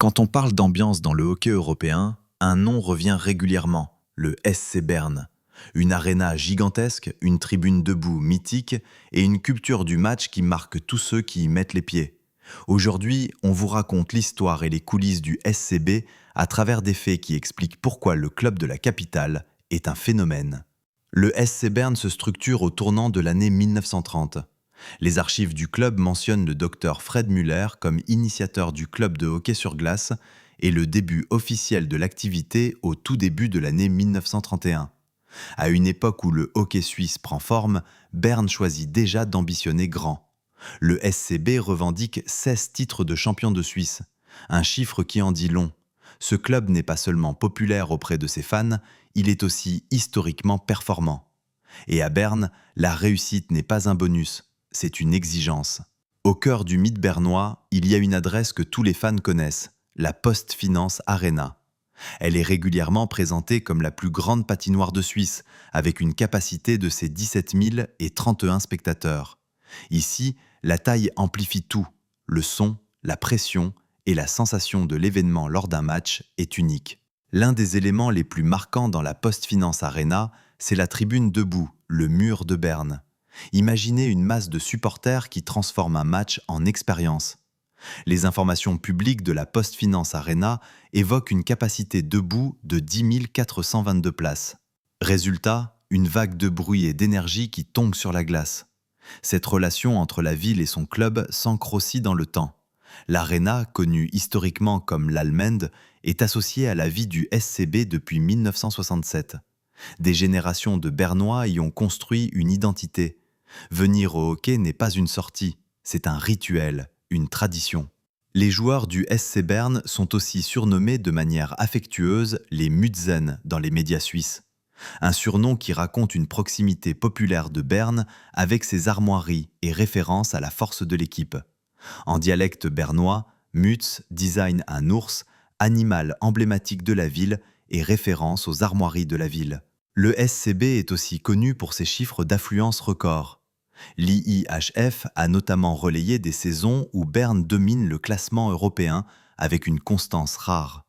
Quand on parle d'ambiance dans le hockey européen, un nom revient régulièrement, le SC Berne. Une aréna gigantesque, une tribune debout mythique et une culture du match qui marque tous ceux qui y mettent les pieds. Aujourd'hui, on vous raconte l'histoire et les coulisses du SCB à travers des faits qui expliquent pourquoi le club de la capitale est un phénomène. Le SC Berne se structure au tournant de l'année 1930. Les archives du club mentionnent le docteur Fred Müller comme initiateur du club de hockey sur glace et le début officiel de l'activité au tout début de l'année 1931. À une époque où le hockey suisse prend forme, Berne choisit déjà d'ambitionner grand. Le SCB revendique 16 titres de champion de Suisse, un chiffre qui en dit long. Ce club n'est pas seulement populaire auprès de ses fans, il est aussi historiquement performant. Et à Berne, la réussite n'est pas un bonus, c'est une exigence. Au cœur du mythe bernois, il y a une adresse que tous les fans connaissent, la PostFinance Arena. Elle est régulièrement présentée comme la plus grande patinoire de Suisse, avec une capacité de ses 17 031 spectateurs. Ici, la taille amplifie tout. Le son, la pression et la sensation de l'événement lors d'un match est unique. L'un des éléments les plus marquants dans la PostFinance Arena, c'est la tribune debout, le mur de Berne. Imaginez une masse de supporters qui transforme un match en expérience. Les informations publiques de la PostFinance Arena évoquent une capacité debout de 10 422 places. Résultat, une vague de bruit et d'énergie qui tombe sur la glace. Cette relation entre la ville et son club s'ancre aussi dans le temps. L'Arena, connue historiquement comme l'Allmende, est associée à la vie du SCB depuis 1967. Des générations de Bernois y ont construit une identité. Venir au hockey n'est pas une sortie, c'est un rituel, une tradition. Les joueurs du SC Berne sont aussi surnommés de manière affectueuse les Mützen dans les médias suisses. Un surnom qui raconte une proximité populaire de Berne avec ses armoiries et référence à la force de l'équipe. En dialecte bernois, Mütz désigne un ours, animal emblématique de la ville et référence aux armoiries de la ville. Le SCB est aussi connu pour ses chiffres d'affluence records. L'IIHF a notamment relayé des saisons où Berne domine le classement européen avec une constance rare.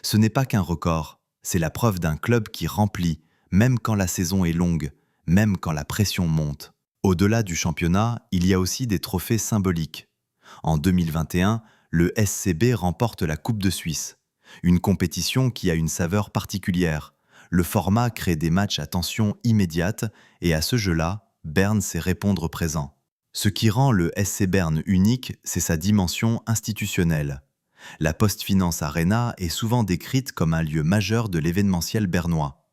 Ce n'est pas qu'un record, c'est la preuve d'un club qui remplit, même quand la saison est longue, même quand la pression monte. Au-delà du championnat, il y a aussi des trophées symboliques. En 2021, le SCB remporte la Coupe de Suisse, une compétition qui a une saveur particulière. Le format crée des matchs à tension immédiate et à ce jeu-là, Berne sait répondre présent. Ce qui rend le SC Berne unique, c'est sa dimension institutionnelle. La PostFinance Arena est souvent décrite comme un lieu majeur de l'événementiel bernois.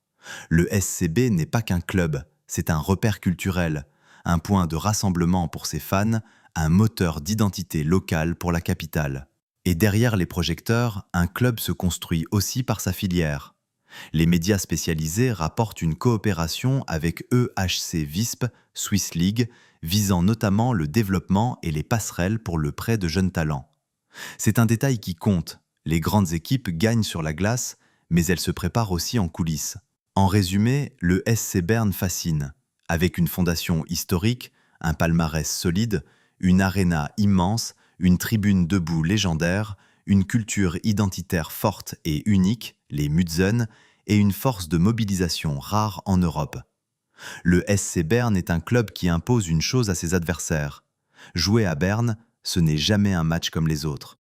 Le SCB n'est pas qu'un club, c'est un repère culturel, un point de rassemblement pour ses fans, un moteur d'identité locale pour la capitale. Et derrière les projecteurs, un club se construit aussi par sa filière. Les médias spécialisés rapportent une coopération avec EHC Visp, Swiss League, visant notamment le développement et les passerelles pour le prêt de jeunes talents. C'est un détail qui compte. Les grandes équipes gagnent sur la glace, mais elles se préparent aussi en coulisses. En résumé, le SC Berne fascine. Avec une fondation historique, un palmarès solide, une aréna immense, une tribune debout légendaire, une culture identitaire forte et unique, les Mützen, et une force de mobilisation rare en Europe. Le SC Berne est un club qui impose une chose à ses adversaires. Jouer à Berne, ce n'est jamais un match comme les autres.